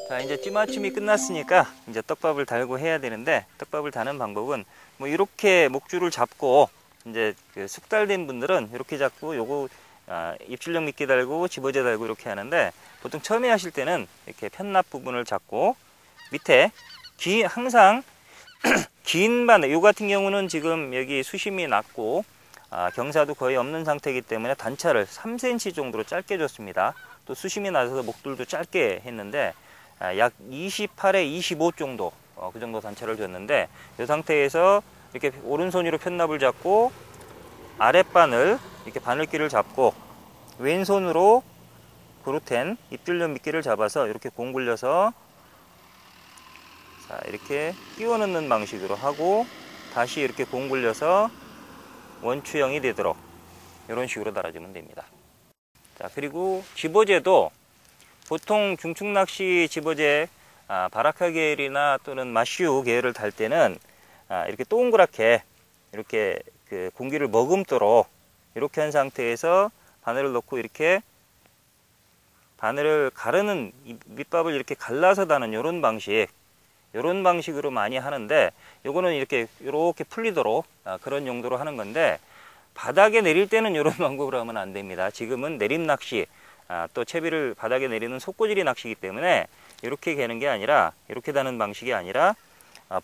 자, 이제 찌맞춤이 끝났으니까 이제 떡밥을 달고 해야 되는데, 떡밥을 다는 방법은 뭐 이렇게 목줄을 잡고, 이제 그 숙달된 분들은 이렇게 잡고 요거 입출력 미끼 달고 집어제 달고 이렇게 하는데, 보통 처음에 하실 때는 이렇게 편납 부분을 잡고 밑에 항상 긴 바늘, 요 같은 경우는 지금 여기 수심이 낮고 경사도 거의 없는 상태이기 때문에 단차를 3cm 정도로 짧게 줬습니다. 또 수심이 낮아서 목줄도 짧게 했는데 약 28에 25 정도, 그 정도 단차를 줬는데, 이 상태에서 이렇게 오른손으로 편납을 잡고 아랫바늘 이렇게 바늘끼를 잡고 왼손으로 그루텐 입줄력 미끼를 잡아서 이렇게 공 굴려서 자, 이렇게 끼워 넣는 방식으로 하고 다시 이렇게 공 굴려서 원추형이 되도록 이런 식으로 달아주면 됩니다. 자, 그리고 집어제도 보통 중축낚시 집어제 바라카 계열이나 또는 마슈 계열을 달 때는 이렇게 동그랗게 이렇게 그 공기를 머금도록 이렇게 한 상태에서 바늘을 넣고 이렇게 바늘을 가르는 밑밥을 이렇게 갈라서 다는 이런 방식으로 많이 하는데, 요거는 이렇게 풀리도록 그런 용도로 하는 건데, 바닥에 내릴 때는 이런 방법으로 하면 안 됩니다. 지금은 내림낚시, 또 채비를 바닥에 내리는 속고지리 낚시이기 때문에 이렇게 개는 게 아니라, 이렇게 다는 방식이 아니라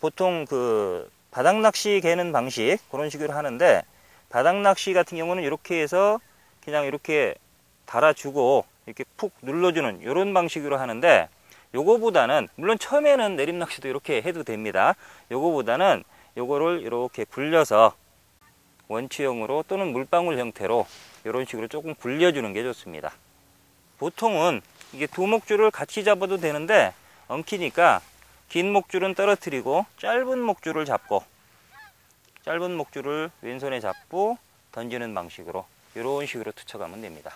보통 그 바닥낚시 개는 방식 그런 식으로 하는데, 바닥낚시 같은 경우는 이렇게 해서 그냥 이렇게 달아주고 이렇게 푹 눌러주는 이런 방식으로 하는데, 요거보다는 물론 처음에는 내림낚시도 이렇게 해도 됩니다. 요거보다는 요거를 이렇게 굴려서 원추형으로 또는 물방울 형태로 이런 식으로 조금 굴려주는 게 좋습니다. 보통은 이게 두 목줄을 같이 잡아도 되는데 엉키니까 긴 목줄은 떨어뜨리고 짧은 목줄을 잡고, 짧은 목줄을 왼손에 잡고 던지는 방식으로 이런 식으로 투척하면 됩니다.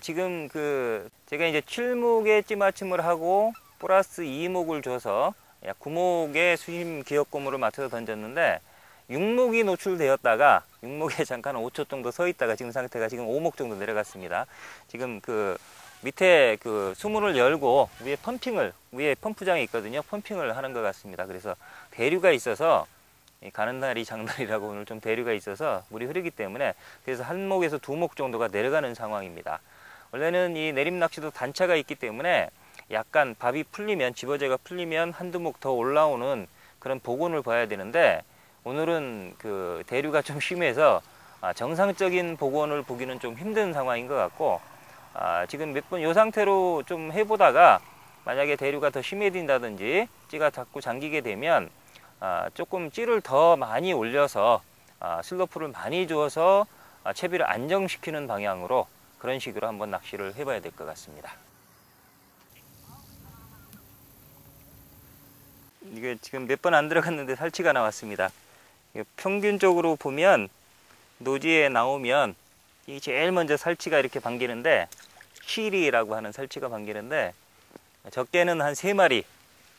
지금 제가 이제 7목에 찌맞춤을 하고 플러스 2목을 줘서 약 9목의 수심 기역고무를 맞춰서 던졌는데, 6목이 노출되었다가 6목에 잠깐 5초 정도 서 있다가 지금 상태가 지금 5목 정도 내려갔습니다. 지금 밑에 수문을 열고 위에 펌프장이 있거든요. 펌핑을 하는 것 같습니다. 그래서 대류가 있어서, 가는 날이 장날이라고 오늘 좀 대류가 있어서 물이 흐르기 때문에, 그래서 한 목에서 두 목 정도가 내려가는 상황입니다. 원래는 이 내림낚시도 단차가 있기 때문에 약간 밥이 풀리면, 집어제가 풀리면 한두 목 더 올라오는 그런 복원을 봐야 되는데, 오늘은 대류가 좀 심해서 정상적인 복원을 보기는 좀 힘든 상황인 것 같고, 지금 몇 번 이 상태로 좀 해보다가 만약에 대류가 더 심해진다든지 찌가 자꾸 잠기게 되면 조금 찌를 더 많이 올려서 슬로프를 많이 주어서 채비를 안정시키는 방향으로 그런 식으로 한번 낚시를 해봐야 될 것 같습니다. 이게 지금 몇 번 안 들어갔는데 살치가 나왔습니다. 평균적으로 보면 노지에 나오면 이 제일 먼저 살치가 이렇게 반기는데, 시리라고 하는 살치가 반기는데, 적게는 한 3마리,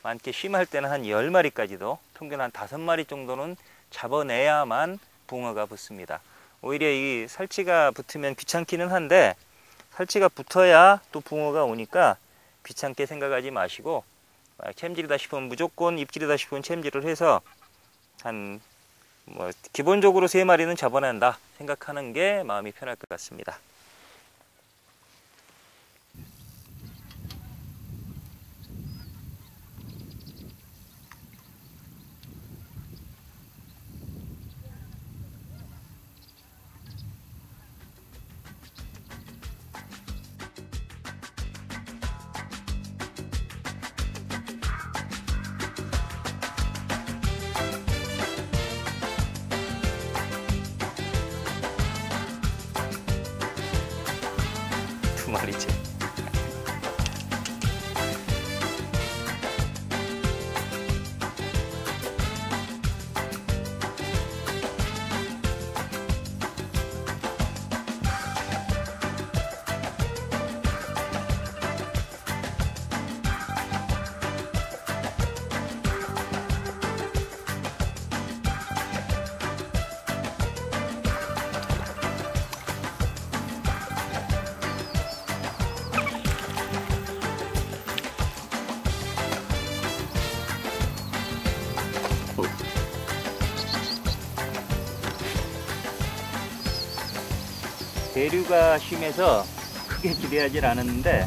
많게 심할 때는 한 10마리까지도, 평균 한 5마리 정도는 잡아내야만 붕어가 붙습니다. 오히려 이 살치가 붙으면 귀찮기는 한데, 살치가 붙어야 또 붕어가 오니까 귀찮게 생각하지 마시고, 챔질이다 싶으면 무조건, 입질이다 싶으면 챔질을 해서 기본적으로 3마리는 잡아낸다 생각하는 게 마음이 편할 것 같습니다. 두 마리째. 대류가 심해서 크게 기대하지 않았는데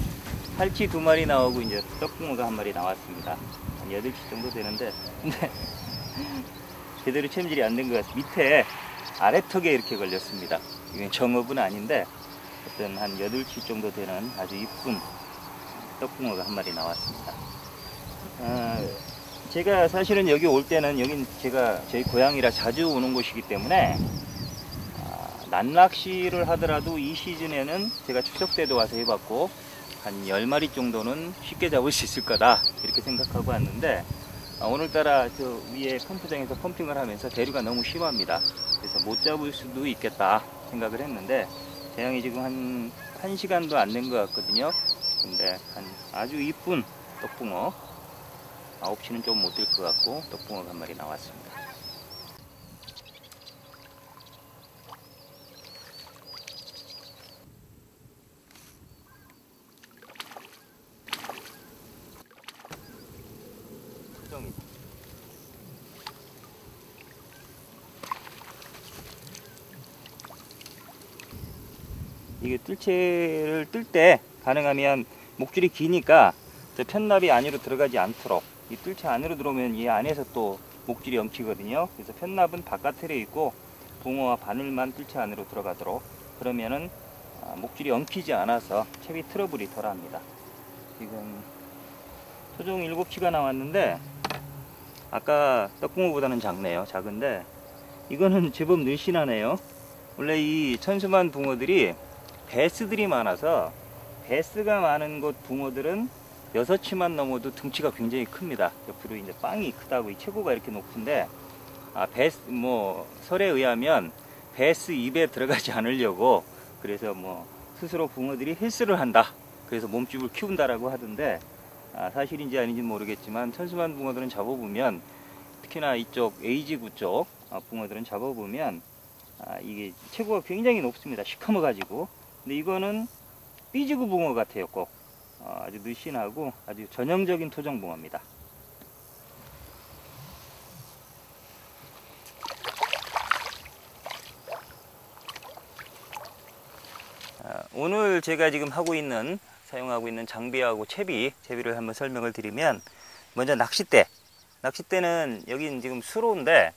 살치 2마리 나오고 이제 떡붕어가 1마리 나왔습니다. 한 8치 정도 되는데 근데 제대로 챔질이 안 된 것 같습니다. 밑에 아래턱에 이렇게 걸렸습니다. 이건 정업은 아닌데 어떤 한 8치 정도 되는 아주 이쁜 떡붕어가 1마리 나왔습니다. 제가 사실은 여기 올 때는 여긴 제가 저희 고향이라 자주 오는 곳이기 때문에 난낚시를 하더라도 이 시즌에는 제가 추석 때도 와서 해봤고 한 10마리 정도는 쉽게 잡을 수 있을 거다 이렇게 생각하고 왔는데 오늘따라 저 위에 펌프장에서 펌핑을 하면서 대류가 너무 심합니다. 그래서 못 잡을 수도 있겠다 생각을 했는데 대형이 지금 한 1시간도 안 된 것 같거든요. 근데 한 아주 이쁜 떡붕어 9치는 좀 못 될 것 같고 떡붕어가 1마리 나왔습니다. 이게 뜰채를 뜰 때 가능하면 목줄이 기니까 저 편납이 안으로 들어가지 않도록 이 뜰채 안으로 들어오면 이 안에서 또 목줄이 엉키거든요. 그래서 편납은 바깥에 있고 붕어와 바늘만 뜰채 안으로 들어가도록 그러면은 목줄이 엉키지 않아서 채비 트러블이 덜합니다. 지금 토종 7치가 나왔는데 아까 떡붕어보다는 작네요. 작은데 이거는 제법 늘씬하네요. 원래 이 천수만 붕어들이 베스들이 많아서 베스가 많은 곳 붕어들은 6치만 넘어도 등치가 굉장히 큽니다. 옆으로 이제 빵이 크다고 이 체구가 이렇게 높은데 베스 설에 의하면 베스 입에 들어가지 않으려고 그래서 스스로 붕어들이 헬스를 한다. 그래서 몸집을 키운다라고 하던데 사실인지 아닌지 모르겠지만 천수만 붕어들은 잡아보면 특히나 이쪽 A지구 쪽 붕어들은 잡아보면 이게 체구가 굉장히 높습니다. 시커머 가지고. 근데 이거는 B지구 붕어 같아요. 꼭 아주 늘씬하고 아주 전형적인 토종 붕어입니다. 오늘 제가 지금 사용하고 있는 장비하고 채비를 한번 설명을 드리면 먼저 낚싯대는 여긴 지금 수로인데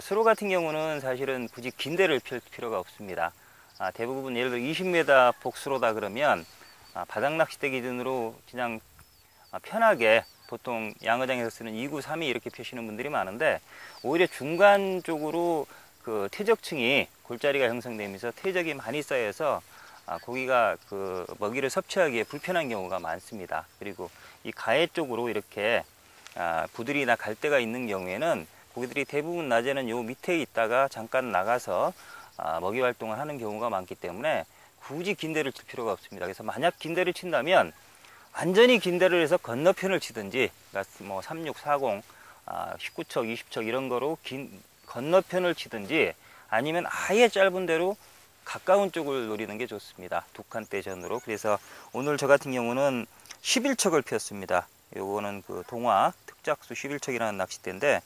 수로 같은 경우는 사실은 굳이 긴 대를 펼 필요가 없습니다. 대부분 예를 들어 20m 폭 수로다 그러면 바닥 낚싯대 기준으로 그냥 편하게 보통 양어장에서 쓰는 2구, 3이 이렇게 펴시는 분들이 많은데 오히려 중간 쪽으로 그 퇴적층이 골자리가 형성되면서 퇴적이 많이 쌓여서 고기가 그 먹이를 섭취하기에 불편한 경우가 많습니다. 그리고 이 가해 쪽으로 이렇게 부들이나 갈대가 있는 경우에는 고기들이 대부분 낮에는 요 밑에 있다가 잠깐 나가서 먹이 활동을 하는 경우가 많기 때문에 굳이 긴 대를 칠 필요가 없습니다. 그래서 만약 긴 대를 친다면 완전히 긴 대를 해서 건너편을 치든지 그러니까 36, 40, 19척, 20척 이런 거로 건너편을 치든지 아니면 아예 짧은 대로 가까운 쪽을 노리는 게 좋습니다. 두 칸대 전으로. 그래서 오늘 저 같은 경우는 11척을 폈습니다. 요거는 그 동화 특작수 11척이라는 낚싯대인데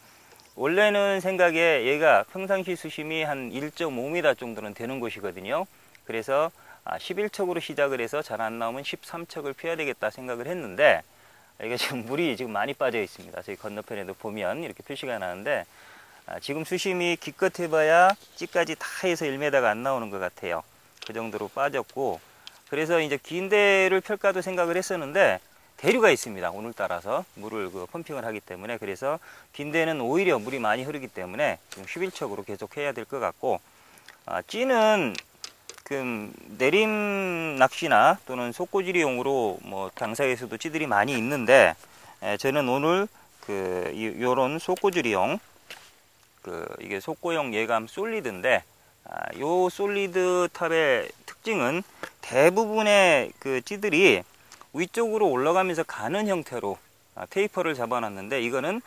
원래는 생각에 얘가 평상시 수심이 한 1.5m 정도는 되는 곳이거든요. 그래서 11척으로 시작을 해서 잘 안 나오면 13척을 피해야 되겠다 생각을 했는데 이게 지금 물이 지금 많이 빠져 있습니다. 저희 건너편에도 보면 이렇게 표시가 나는데 지금 수심이 기껏 해봐야 찌까지 다 해서 1m가 안 나오는 것 같아요. 그 정도로 빠졌고 그래서 이제 긴 대를 펼까도 생각을 했었는데 대류가 있습니다. 오늘따라서 물을 펌핑을 하기 때문에 그래서 긴 대는 오히려 물이 많이 흐르기 때문에 지금 11척으로 계속 해야 될 것 같고 찌는 내림 낚시나 또는 속고지리용으로 당사에서도 찌들이 많이 있는데 저는 오늘 요런 속고지리용 이게 속고용 예감 솔리드인데 요 솔리드 탑의 특징은 대부분의 찌들이 위쪽으로 올라가면서 가는 형태로 테이퍼를 잡아놨는데 이거는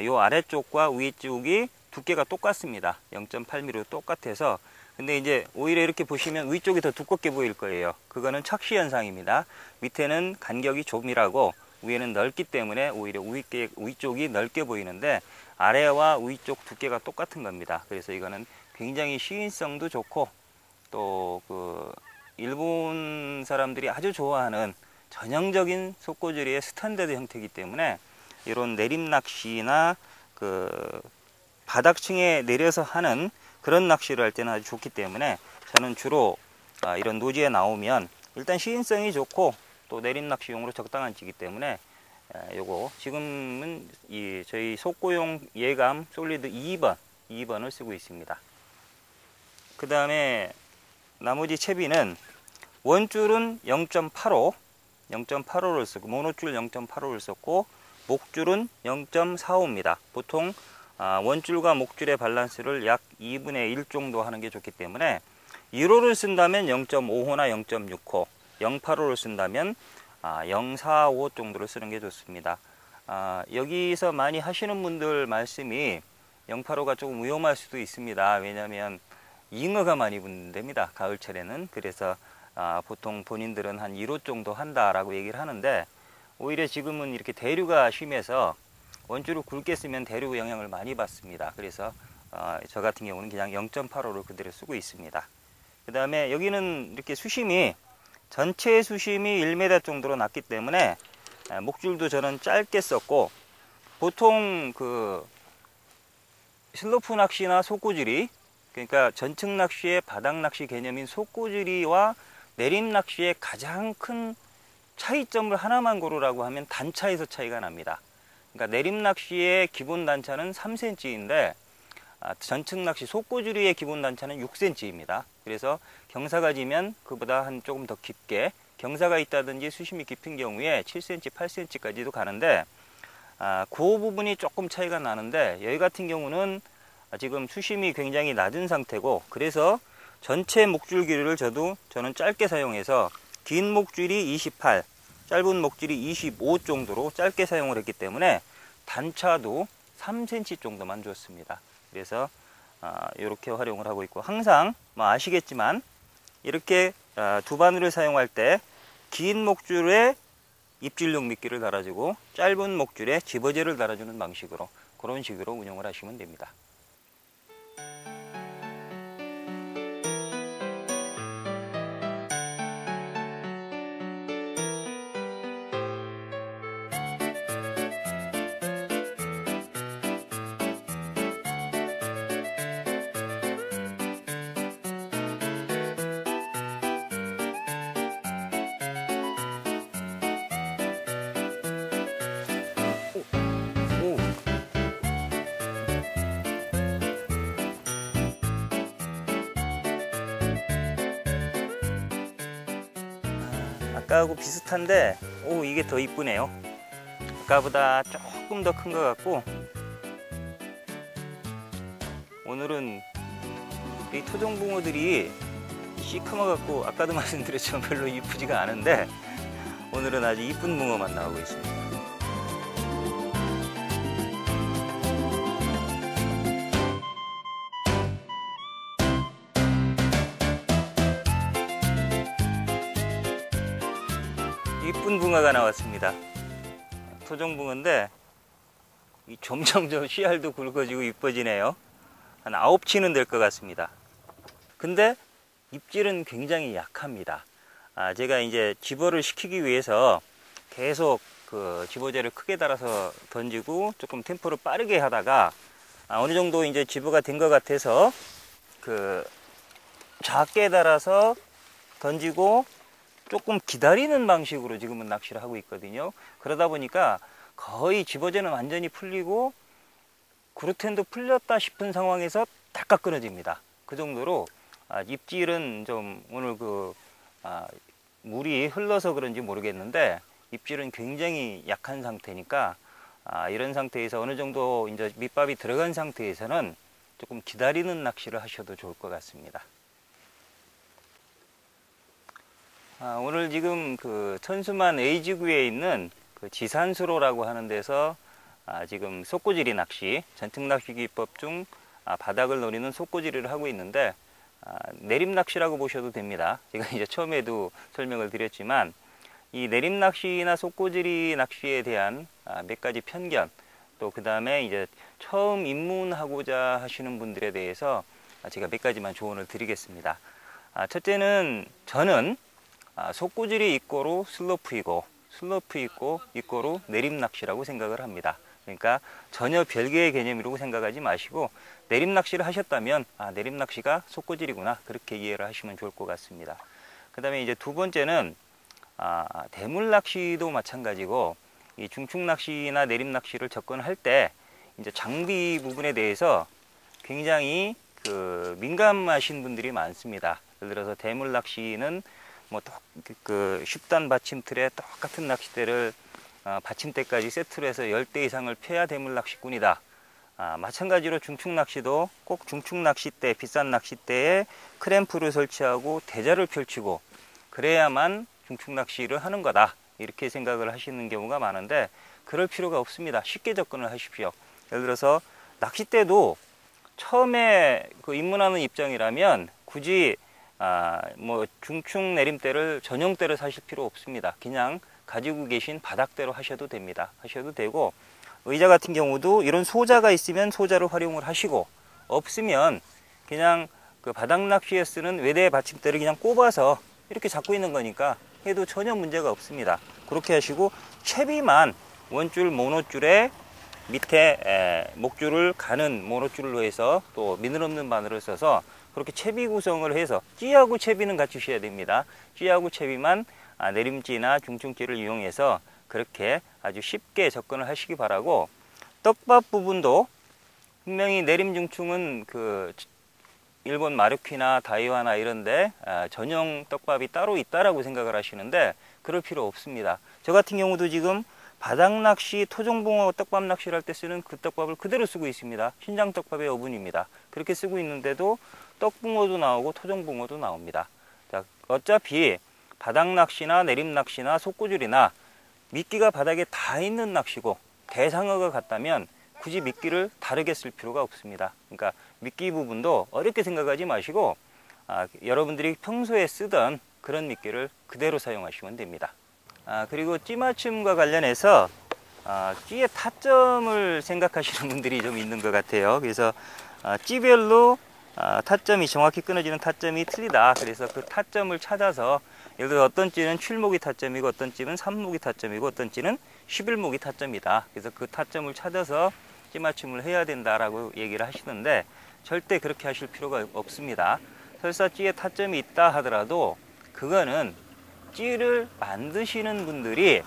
요 아래쪽과 위쪽이 두께가 똑같습니다. 0.8mm로 똑같아서 근데 이제 오히려 이렇게 보시면 위쪽이 더 두껍게 보일 거예요. 그거는 착시 현상입니다. 밑에는 간격이 좁이라고 위에는 넓기 때문에 오히려 위쪽이 넓게 보이는데 아래와 위쪽 두께가 똑같은 겁니다. 그래서 이거는 굉장히 시인성도 좋고 또 그 일본 사람들이 아주 좋아하는 전형적인 속고지리의 스탠다드 형태이기 때문에 이런 내림 낚시나 그 바닥층에 내려서 하는 그런 낚시를 할 때는 아주 좋기 때문에 저는 주로 이런 노지에 나오면 일단 시인성이 좋고 또 내림 낚시용으로 적당한 찌기 때문에 요거 지금은 이 저희 속고용 예감 솔리드 2번을 쓰고 있습니다. 그 다음에 나머지 채비는 원줄은 0.85를 쓰고 모노줄 0.85를 썼고 목줄은 0.45입니다. 보통 원줄과 목줄의 밸런스를 약 2분의 1 정도 하는 게 좋기 때문에 1호를 쓴다면 0.5호나 0.6호, 0.85를 쓴다면 0.45 정도를 쓰는 게 좋습니다. 여기서 많이 하시는 분들 말씀이 0.85가 조금 위험할 수도 있습니다. 왜냐하면 잉어가 많이 붙는답니다. 가을철에는. 그래서 보통 본인들은 한 1호 정도 한다라고 얘기를 하는데 오히려 지금은 이렇게 대류가 심해서 원줄을 굵게 쓰면 대류 영향을 많이 받습니다. 그래서 저 같은 경우는 그냥 0.85를 그대로 쓰고 있습니다. 그 다음에 여기는 이렇게 수심이 전체 수심이 1m 정도로 났기 때문에 목줄도 저는 짧게 썼고 보통 그 슬로프 낚시나 속고지리 그러니까 전층 낚시의 바닥 낚시 개념인 속고지리와 내림 낚시의 가장 큰 차이점을 하나만 고르라고 하면 단차에서 차이가 납니다. 그러니까 내림 낚시의 기본 단차는 3cm인데 전층 낚시 속고지리의 기본 단차는 6cm입니다. 그래서 경사가 지면 그보다 한 조금 더 깊게 경사가 있다든지 수심이 깊은 경우에 7cm, 8cm까지도 가는데 그 부분이 조금 차이가 나는데 여기 같은 경우는 지금 수심이 굉장히 낮은 상태고 그래서 전체 목줄 길이를 저는 짧게 사용해서 긴 목줄이 28, 짧은 목줄이 25 정도로 짧게 사용을 했기 때문에 단차도 3cm 정도만 줬습니다. 그래서 이렇게 활용을 하고 있고 항상 뭐 아시겠지만 이렇게 두 바늘을 사용할 때 긴 목줄에 입질용 미끼를 달아주고 짧은 목줄에 집어제를 달아주는 방식으로 그런 식으로 운영을 하시면 됩니다. 아까하고 비슷한데 이게 더 이쁘네요. 아까보다 조금 더 큰 것 같고 오늘은 이 토종붕어들이 시커머 갖고 아까도 말씀드렸지만 별로 이쁘지가 않은데 오늘은 아주 이쁜 붕어만 나오고 있습니다. 이쁜 붕어가 나왔습니다. 토종붕어인데 점점 씨알도 굵어지고 이뻐지네요. 한 9치는 될 것 같습니다. 근데 입질은 굉장히 약합니다. 제가 이제 집어를 시키기 위해서 계속 그 집어제를 크게 달아서 던지고 조금 템포를 빠르게 하다가 어느 정도 이제 집어가 된 것 같아서 그 작게 달아서 던지고 조금 기다리는 방식으로 지금은 낚시를 하고 있거든요. 그러다 보니까 거의 집어제는 완전히 풀리고 그루텐도 풀렸다 싶은 상황에서 딱딱 끊어집니다. 그 정도로 입질은 좀 오늘 물이 흘러서 그런지 모르겠는데 입질은 굉장히 약한 상태니까 이런 상태에서 어느 정도 이제 밑밥이 들어간 상태에서는 조금 기다리는 낚시를 하셔도 좋을 것 같습니다. 오늘 지금 그 천수만 A지구에 있는 그 지산수로라고 하는 데서 지금 속고지리 낚시, 전특 낚시 기법 중 바닥을 노리는 속고지리를 하고 있는데 내림 낚시라고 보셔도 됩니다. 제가 이제 처음에도 설명을 드렸지만 이 내림 낚시나 속고지리 낚시에 대한 몇 가지 편견, 또 그 다음에 이제 처음 입문하고자 하시는 분들에 대해서 제가 몇 가지만 조언을 드리겠습니다. 첫째는 저는 속구질이 이꼬로 슬로프이고, 슬로프 이꼬로 내림 낚시라고 생각을 합니다. 그러니까 전혀 별개의 개념이라고 생각하지 마시고, 내림 낚시를 하셨다면 내림 낚시가 속구질이구나, 그렇게 이해를 하시면 좋을 것 같습니다. 그 다음에 이제 두 번째는 대물 낚시도 마찬가지고, 이 중축 낚시나 내림 낚시를 접근할 때 이제 장비 부분에 대해서 굉장히 민감하신 분들이 많습니다. 예를 들어서 대물 낚시는 뭐 쉽단 받침틀에 똑같은 낚싯대를 받침대까지 세트로 해서 10대 이상을 펴야 대물 낚시꾼이다. 마찬가지로 중축 낚시도 꼭 중축 낚싯대, 비싼 낚싯대에 크램프를 설치하고 대자를 펼치고 그래야만 중축 낚시를 하는 거다, 이렇게 생각을 하시는 경우가 많은데, 그럴 필요가 없습니다. 쉽게 접근을 하십시오. 예를 들어서 낚싯대도 처음에 입문하는 입장이라면 굳이 뭐 중축 내림대를 전용대를 사실 필요 없습니다. 그냥 가지고 계신 바닥대로 하셔도 됩니다. 하셔도 되고, 의자 같은 경우도 이런 소자가 있으면 소자를 활용을 하시고, 없으면 그냥 바닥 낚시에 쓰는 외대 받침대를 그냥 꼽아서 이렇게 잡고 있는 거니까 해도 전혀 문제가 없습니다. 그렇게 하시고, 채비만 원줄 모노줄에 밑에 목줄을 가는 모노줄로 해서 또 미늘 없는 바늘을 써서 그렇게 채비 구성을 해서, 찌하고 채비는 갖추셔야 됩니다. 찌하고 채비만 내림찌나 중충찌를 이용해서 그렇게 아주 쉽게 접근을 하시기 바라고, 떡밥 부분도 분명히 내림 중충은 일본 마루키나 다이와나 이런데 전용 떡밥이 따로 있다라고 생각을 하시는데, 그럴 필요 없습니다. 저 같은 경우도 지금 바닥낚시, 토종붕어 떡밥 낚시를 할 때 쓰는 그 떡밥을 그대로 쓰고 있습니다. 신장 떡밥의 어분입니다. 그렇게 쓰고 있는데도 떡붕어도 나오고 토종붕어도 나옵니다. 자, 어차피 바닥낚시나 내림낚시나 속구줄이나 미끼가 바닥에 다 있는 낚시고 대상어가 같다면 굳이 미끼를 다르게 쓸 필요가 없습니다. 그러니까 미끼 부분도 어렵게 생각하지 마시고 여러분들이 평소에 쓰던 그런 미끼를 그대로 사용하시면 됩니다. 그리고 찌맞춤과 관련해서 찌의 타점을 생각하시는 분들이 좀 있는 것 같아요. 그래서 찌별로 타점이, 정확히 끊어지는 타점이 틀리다. 그래서 그 타점을 찾아서, 예를 들어 어떤 찌는 출목이 타점이고, 어떤 찌는 삼목이 타점이고, 어떤 찌는 11목이 타점이다. 그래서 그 타점을 찾아서 찌맞춤을 해야 된다라고 얘기를 하시는데, 절대 그렇게 하실 필요가 없습니다. 설사 찌에 타점이 있다 하더라도 그거는 찌를 만드시는 분들이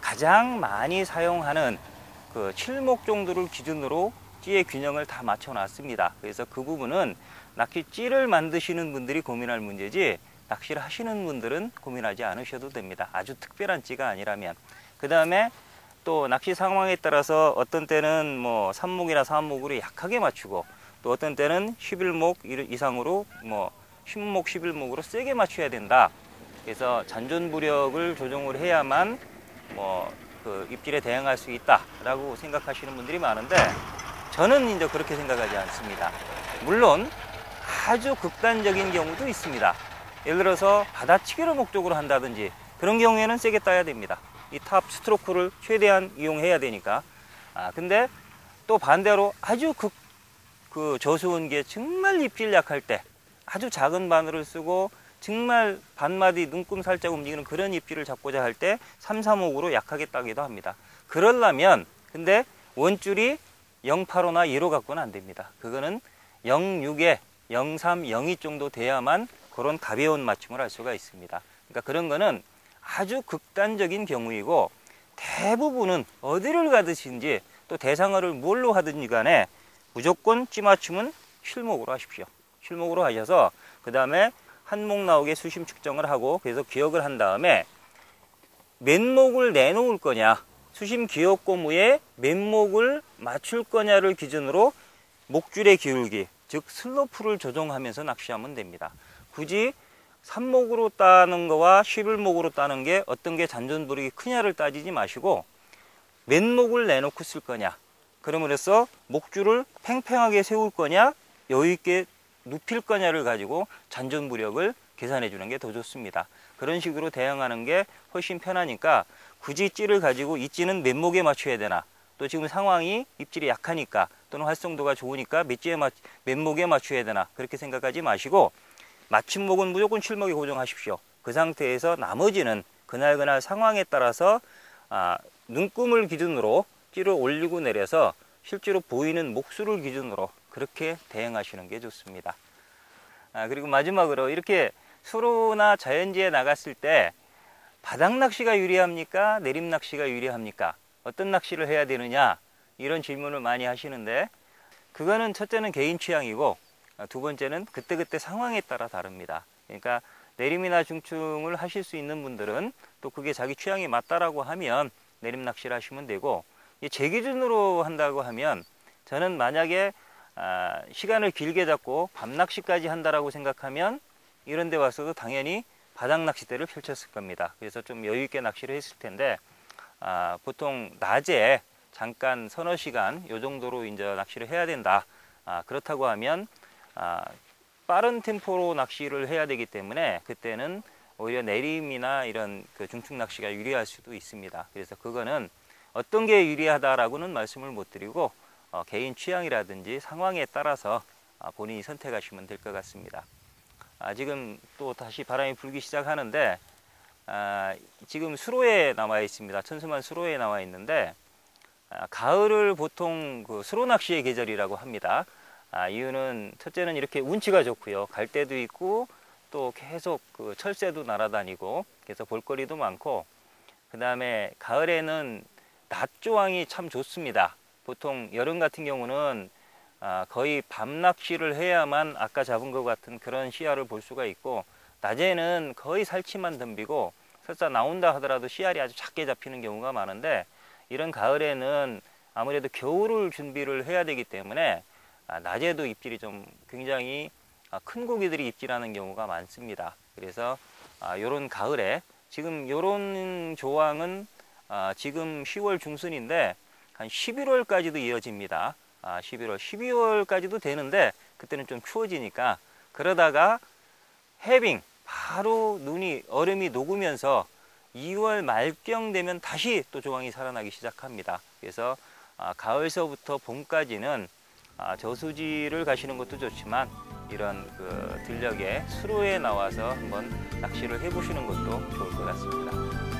가장 많이 사용하는 7목 정도를 기준으로 찌의 균형을 다 맞춰 놨습니다. 그래서 그 부분은 낚시 찌를 만드시는 분들이 고민할 문제지, 낚시를 하시는 분들은 고민하지 않으셔도 됩니다. 아주 특별한 찌가 아니라면. 그 다음에 또 낚시 상황에 따라서 어떤 때는 뭐 3목이나 4목으로 약하게 맞추고, 또 어떤 때는 11목 이상으로 뭐 10목, 11목으로 세게 맞춰야 된다. 그래서 잔존부력을 조정을 해야만 입질에 대응할 수 있다라고 생각하시는 분들이 많은데, 저는 이제 그렇게 생각하지 않습니다. 물론 아주 극단적인 경우도 있습니다. 예를 들어서 받아치기를 목적으로 한다든지 그런 경우에는 세게 따야 됩니다. 이 탑 스트로크를 최대한 이용해야 되니까. 근데 또 반대로 아주 저수온 게 정말 입질 약할 때 아주 작은 바늘을 쓰고 정말 반마디 눈금 살짝 움직이는 그런 입질을 잡고자 할 때 3, 4목으로 약하게 따기도 합니다. 그러려면 근데 원줄이 085나 2로 갖고는 안 됩니다. 그거는 06에 03, 02 정도 돼야만 그런 가벼운 맞춤을 할 수가 있습니다. 그러니까 그런 거는 아주 극단적인 경우이고, 대부분은 어디를 가듯인지 또 대상어를 뭘로 하든지 간에 무조건 찌맞춤은 실목으로 하십시오. 실목으로 하셔서 그 다음에 한 목 나오게 수심 측정을 하고, 그래서 기억을 한 다음에 몇 목을 내놓을 거냐, 수심 기억 고무에 몇 목을 맞출 거냐를 기준으로 목줄의 기울기, 즉 슬로프를 조정하면서 낚시하면 됩니다. 굳이 3목으로 따는 거와 11목으로 따는 게 어떤 게 잔존부력이 크냐를 따지지 마시고 몇 목을 내놓고 쓸 거냐, 그러므로써 목줄을 팽팽하게 세울 거냐, 여유있게 눕힐 거냐를 가지고 잔존부력을 계산해 주는 게 더 좋습니다. 그런 식으로 대응하는 게 훨씬 편하니까 굳이 찌를 가지고 이 찌는 몇 목에 맞춰야 되나, 또 지금 상황이 입질이 약하니까 또는 활성도가 좋으니까 몇 목에 맞춰야 되나, 그렇게 생각하지 마시고 마침목은 무조건 칠목에 고정하십시오. 그 상태에서 나머지는 그날 상황에 따라서 눈금을 기준으로 찌를 올리고 내려서 실제로 보이는 목수를 기준으로 그렇게 대응하시는 게 좋습니다. 그리고 마지막으로 이렇게 수로나 자연지에 나갔을 때 바닥 낚시가 유리합니까? 내림 낚시가 유리합니까? 어떤 낚시를 해야 되느냐? 이런 질문을 많이 하시는데, 그거는 첫째는 개인 취향이고 두 번째는 그때그때 상황에 따라 다릅니다. 그러니까 내림이나 중충을 하실 수 있는 분들은 또 그게 자기 취향에 맞다라고 하면 내림 낚시를 하시면 되고, 제 기준으로 한다고 하면 저는 만약에 시간을 길게 잡고 밤 낚시까지 한다라고 생각하면 이런 데 와서도 당연히 바닥 낚싯대를 펼쳤을 겁니다. 그래서 좀 여유 있게 낚시를 했을 텐데, 보통 낮에 잠깐 서너 시간 요 정도로 이제 낚시를 해야 된다. 그렇다고 하면 빠른 템포로 낚시를 해야 되기 때문에 그때는 오히려 내림이나 이런 그 중축 낚시가 유리할 수도 있습니다. 그래서 그거는 어떤 게 유리하다라고는 말씀을 못 드리고 개인 취향이라든지 상황에 따라서 본인이 선택하시면 될 것 같습니다. 지금 또 다시 바람이 불기 시작하는데, 지금 수로에 나와 있습니다. 천수만 수로에 나와 있는데, 가을을 보통 그 수로 낚시의 계절이라고 합니다. 이유는 첫째는 이렇게 운치가 좋고요. 갈대도 있고 또 계속 그 철새도 날아다니고 그래서 볼거리도 많고, 그 다음에 가을에는 낮 조항이 참 좋습니다. 보통 여름 같은 경우는 거의 밤 낚시를 해야만 아까 잡은 것 같은 그런 시야를 볼 수가 있고, 낮에는 거의 살치만 덤비고 설사 나온다 하더라도 씨알이 아주 작게 잡히는 경우가 많은데, 이런 가을에는 아무래도 겨울을 준비를 해야 되기 때문에 낮에도 입질이 좀 굉장히 큰 고기들이 입질하는 경우가 많습니다. 그래서 요런 가을에 지금 요런 조항은 지금 10월 중순인데 한 11월까지도 이어집니다. 11월, 12월까지도 되는데 그때는 좀 추워지니까, 그러다가 해빙 바로 얼음이 녹으면서 2월 말경 되면 다시 또 조항이 살아나기 시작합니다. 그래서 가을서부터 봄까지는 저수지를 가시는 것도 좋지만 이런 그 들녘에 수로에 나와서 한번 낚시를 해보시는 것도 좋을 것 같습니다.